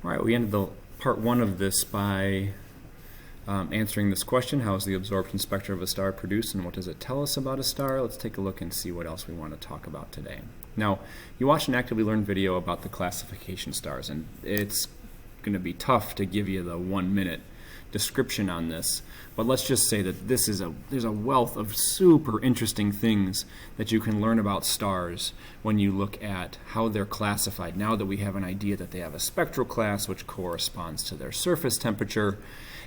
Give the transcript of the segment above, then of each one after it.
All right, we ended the part one of this by answering this question: how is the absorption spectra of a star produced, and what does it tell us about a star? Let's take a look and see what else we want to talk about today. Now, you watched an Actively Learn video about the classification stars, and it's going to be tough to give you the 1-minute description on this, but let's just say that there's a wealth of super interesting things that you can learn about stars when you look at how they're classified. Now that we have an idea that they have a spectral class which corresponds to their surface temperature,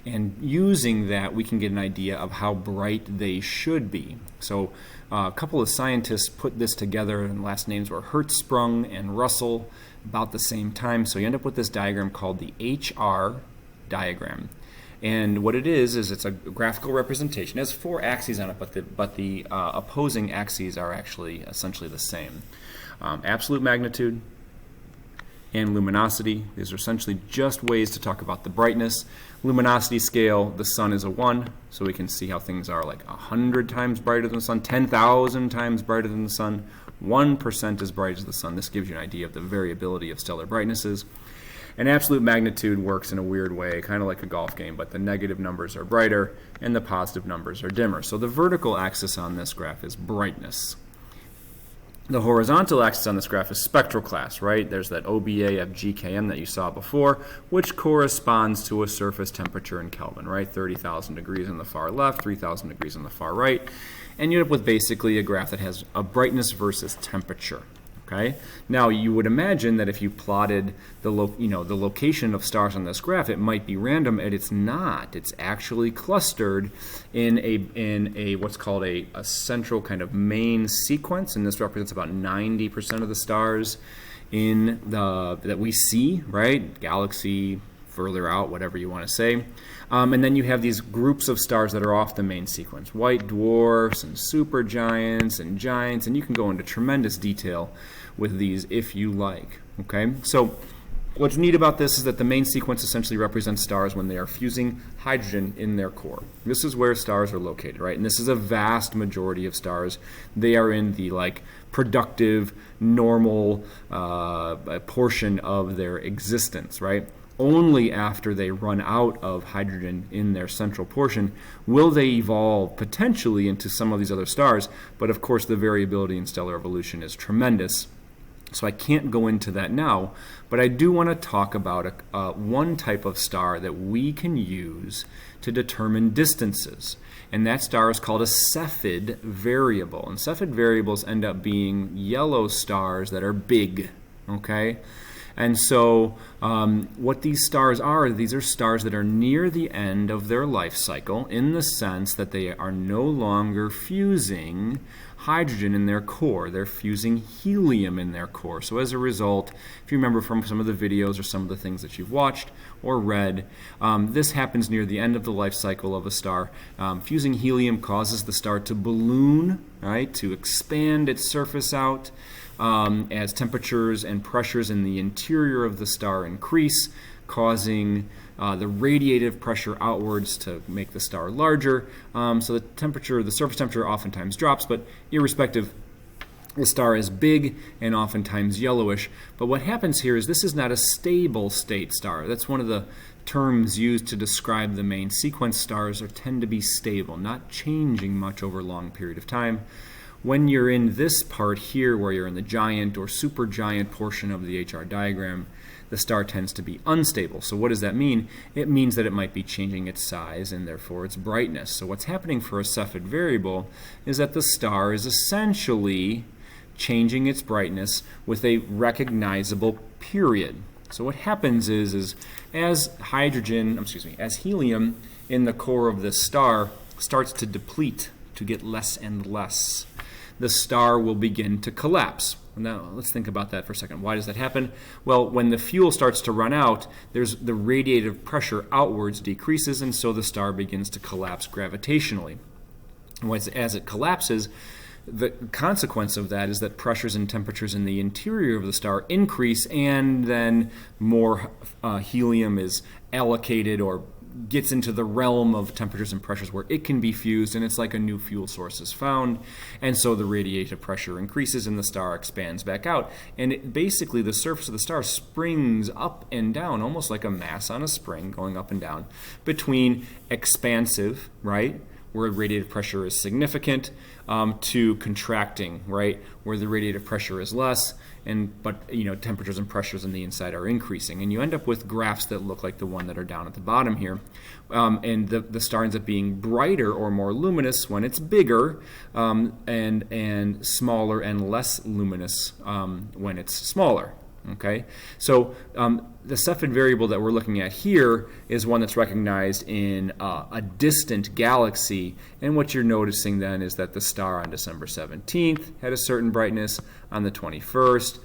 and using that we can get an idea of how bright they should be. So a couple of scientists put this together, and last names were Hertzsprung and Russell about the same time, so you end up with this diagram called the HR diagram. And what it is it's a graphical representation. It has 4 axes on it, but the opposing axes are actually essentially the same. Absolute magnitude and luminosity. These are essentially just ways to talk about the brightness. Luminosity scale, the sun is a 1, so we can see how things are like 100 times brighter than the sun, 10,000 times brighter than the sun, 1% as bright as the sun. This gives you an idea of the variability of stellar brightnesses. And absolute magnitude works in a weird way, kind of like a golf game, but the negative numbers are brighter and the positive numbers are dimmer. So the vertical axis on this graph is brightness. The horizontal axis on this graph is spectral class, right? There's that OBA of GKM that you saw before, which corresponds to a surface temperature in Kelvin, right? 30,000 degrees on the far left, 3,000 degrees on the far right. And you end up with basically a graph that has a brightness versus temperature. Okay? Now you would imagine that if you plotted the location of stars on this graph, it might be random, and it's not. It's actually clustered in a what's called a central kind of main sequence, and this represents about 90% of the stars that we see, right? Galaxy, further out, whatever you want to say. And then you have these groups of stars that are off the main sequence, white dwarfs and supergiants and giants, and you can go into tremendous detail with these if you like. Okay, so what's neat about this is that the main sequence essentially represents stars when they are fusing hydrogen in their core. This is where stars are located, right? And this is a vast majority of stars. They are in the productive, normal portion of their existence, right? Only after they run out of hydrogen in their central portion will they evolve potentially into some of these other stars. But of course, the variability in stellar evolution is tremendous. So I can't go into that now, but I do want to talk about one type of star that we can use to determine distances. And that star is called a Cepheid variable. And Cepheid variables end up being yellow stars that are big, okay? And so what these stars are, these are stars that are near the end of their life cycle in the sense that they are no longer fusing hydrogen in their core. They're fusing helium in their core. So as a result, if you remember from some of the videos or some of the things that you've watched or read, this happens near the end of the life cycle of a star. Fusing helium causes the star to balloon, right, to expand its surface out. As temperatures and pressures in the interior of the star increase, causing the radiative pressure outwards to make the star larger. So the surface temperature oftentimes drops, but irrespective, the star is big and oftentimes yellowish. But what happens here is this is not a stable state star. That's one of the terms used to describe the main sequence stars, tend to be stable, not changing much over a long period of time. When you're in this part here, where you're in the giant or supergiant portion of the HR diagram, the star tends to be unstable. So what does that mean? It means that it might be changing its size and therefore its brightness. So what's happening for a Cepheid variable is that the star is essentially changing its brightness with a recognizable period. So what happens is as helium in the core of this star starts to deplete, to get less and less, the star will begin to collapse. Now, let's think about that for a second. Why does that happen? Well, when the fuel starts to run out, the radiative pressure outwards decreases, and so the star begins to collapse gravitationally. As it collapses, the consequence of that is that pressures and temperatures in the interior of the star increase, and then more helium is allocated or gets into the realm of temperatures and pressures where it can be fused, and it's like a new fuel source is found, and so the radiative pressure increases and the star expands back out. And basically the surface of the star springs up and down, almost like a mass on a spring going up and down, between expansive, right, where radiative pressure is significant, to contracting, right, where the radiative pressure is less, but temperatures and pressures on the inside are increasing, and you end up with graphs that look like the one that are down at the bottom here. And the star ends up being brighter or more luminous when it's bigger, and smaller and less luminous when it's smaller. Okay, so the Cepheid variable that we're looking at here is one that's recognized in a distant galaxy, and what you're noticing then is that the star on December 17th had a certain brightness, on the 21st,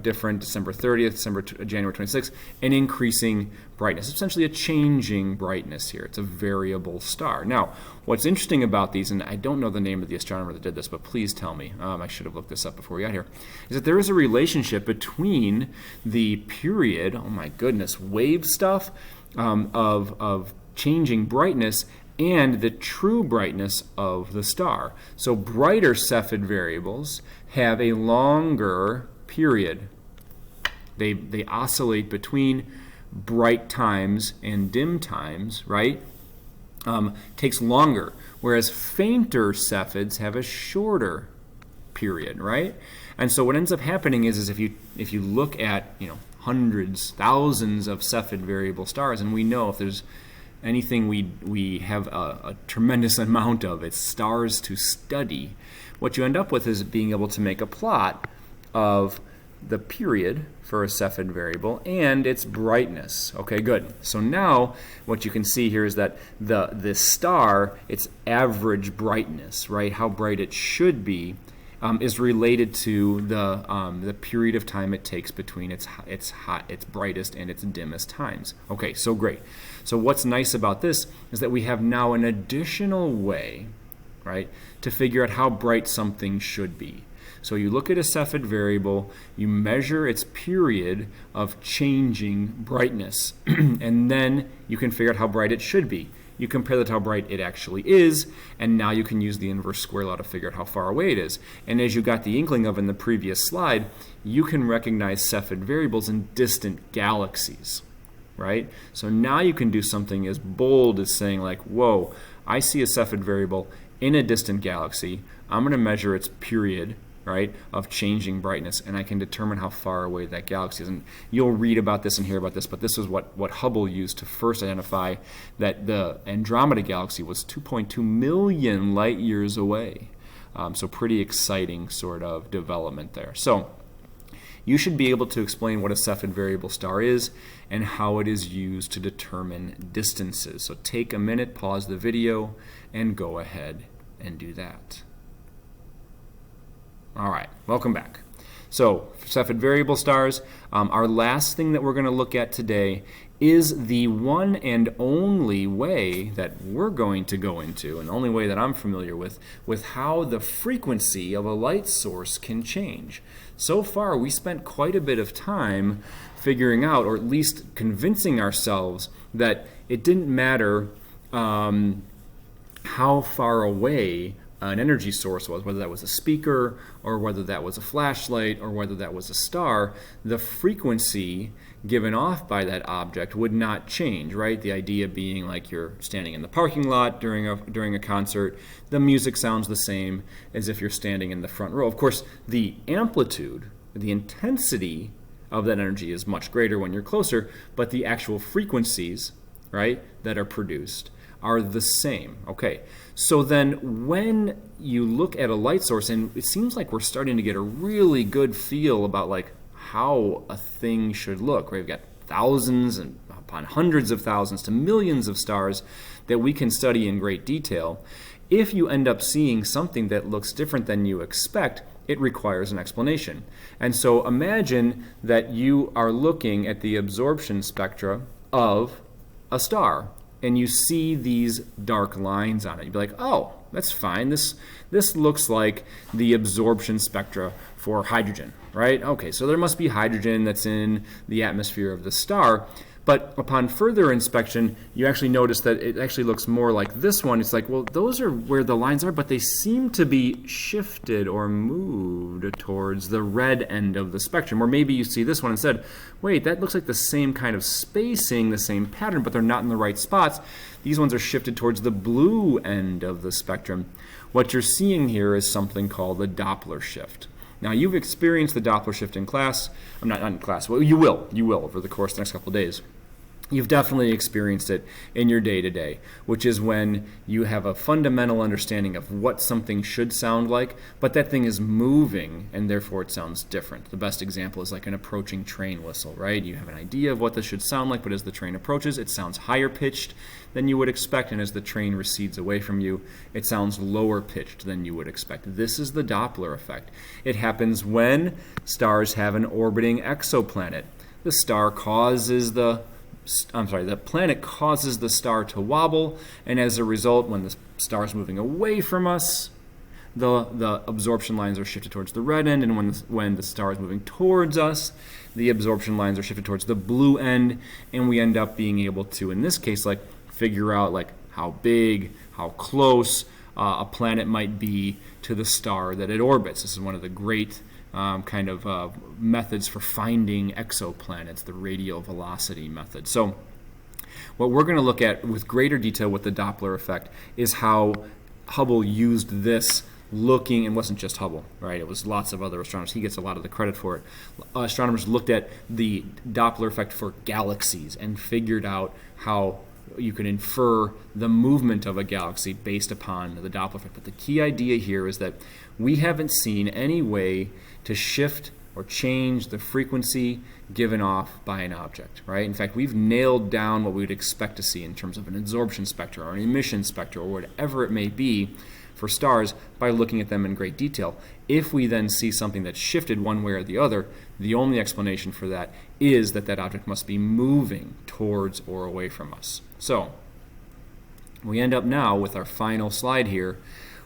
different, December 30th, January 26th, an increasing brightness. It's essentially a changing brightness here. It's a variable star. Now, what's interesting about these, and I don't know the name of the astronomer that did this, but please tell me, I should have looked this up before we got here, is that there is a relationship between the period, oh my goodness, wave stuff, of changing brightness and the true brightness of the star. So brighter Cepheid variables have a longer period. They oscillate between bright times and dim times, right? Takes longer, whereas fainter Cepheids have a shorter period, right? And so what ends up happening is if you look at hundreds, thousands of Cepheid variable stars, and we know if there's anything we have a tremendous amount of, it's stars to study. What you end up with is being able to make a plot of the period for a Cepheid variable and its brightness. Okay, good. So now what you can see here is that the star, its average brightness, right, how bright it should be, is related to the period of time it takes between its brightest and its dimmest times. Okay, so great. So what's nice about this is that we have now an additional way, right, to figure out how bright something should be. So you look at a Cepheid variable, you measure its period of changing brightness, and then you can figure out how bright it should be. You compare that to how bright it actually is, and now you can use the inverse square law to figure out how far away it is. And as you got the inkling of in the previous slide, you can recognize Cepheid variables in distant galaxies, right? So now you can do something as bold as saying like, whoa, I see a Cepheid variable in a distant galaxy. I'm going to measure its period, right, of changing brightness, and I can determine how far away that galaxy is. And you'll read about this and hear about this, but this is what Hubble used to first identify that the Andromeda galaxy was 2.2 million light years away. So pretty exciting sort of development there. So you should be able to explain what a Cepheid variable star is and how it is used to determine distances. So take a minute, pause the video, and go ahead and do that. All right, welcome back. So, Cepheid variable stars, our last thing that we're going to look at today is the one and only way that we're going to go into, and the only way that I'm familiar with how the frequency of a light source can change. So far, we spent quite a bit of time figuring out, or at least convincing ourselves, that it didn't matter how far away an energy source was, whether that was a speaker or whether that was a flashlight or whether that was a star, the frequency given off by that object would not change, right? The idea being like you're standing in the parking lot during a concert, the music sounds the same as if you're standing in the front row. Of course, the amplitude, the intensity of that energy is much greater when you're closer, but the actual frequencies, right, that are produced are the same. Okay, so then when you look at a light source, and it seems like we're starting to get a really good feel about like how a thing should look, right? We've got thousands and upon hundreds of thousands to millions of stars that we can study in great detail. If you end up seeing something that looks different than you expect, it requires an explanation. And so imagine that you are looking at the absorption spectra of a star, and you see these dark lines on it. You'd be like, oh, that's fine. This looks like the absorption spectra for hydrogen, right? Okay, so there must be hydrogen that's in the atmosphere of the star. But upon further inspection, you actually notice that it actually looks more like this one. It's like, well, those are where the lines are, but they seem to be shifted or moved towards the red end of the spectrum. Or maybe you see this one and said, wait, that looks like the same kind of spacing, the same pattern, but they're not in the right spots. These ones are shifted towards the blue end of the spectrum. What you're seeing here is something called the Doppler shift. Now, you've experienced the Doppler shift in class. I'm not in class. Well, you will over the course of the next couple of days. You've definitely experienced it in your day-to-day, which is when you have a fundamental understanding of what something should sound like, but that thing is moving, and therefore it sounds different. The best example is like an approaching train whistle, right? You have an idea of what this should sound like, but as the train approaches, it sounds higher pitched than you would expect, and as the train recedes away from you, it sounds lower pitched than you would expect. This is the Doppler effect. It happens when stars have an orbiting exoplanet. The planet causes the star to wobble, and as a result, when the star is moving away from us, the absorption lines are shifted towards the red end, and when the star is moving towards us, the absorption lines are shifted towards the blue end, and we end up being able to, in this case, like figure out like how big, how close a planet might be to the star that it orbits. This is one of the great methods for finding exoplanets, the radial velocity method. So what we're going to look at with greater detail with the Doppler effect is how Hubble used this looking, and wasn't just Hubble, right? It was lots of other astronomers. He gets a lot of the credit for it. Astronomers looked at the Doppler effect for galaxies and figured out how you can infer the movement of a galaxy based upon the Doppler effect. But the key idea here is that we haven't seen any way to shift or change the frequency given off by an object, right? In fact, we've nailed down what we would expect to see in terms of an absorption spectra or an emission spectra or whatever it may be for stars by looking at them in great detail. If we then see something that's shifted one way or the other, the only explanation for that is that that object must be moving towards or away from us. So we end up now with our final slide here.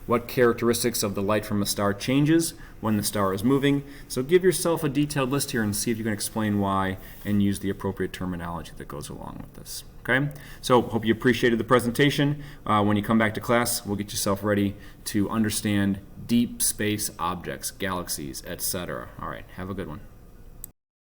What characteristics of the light from a star changes when the star is moving? So give yourself a detailed list here and see if you can explain why and use the appropriate terminology that goes along with this. Okay? So hope you appreciated the presentation. When you come back to class, we'll get yourself ready to understand deep space objects, galaxies, etc. All right, have a good one.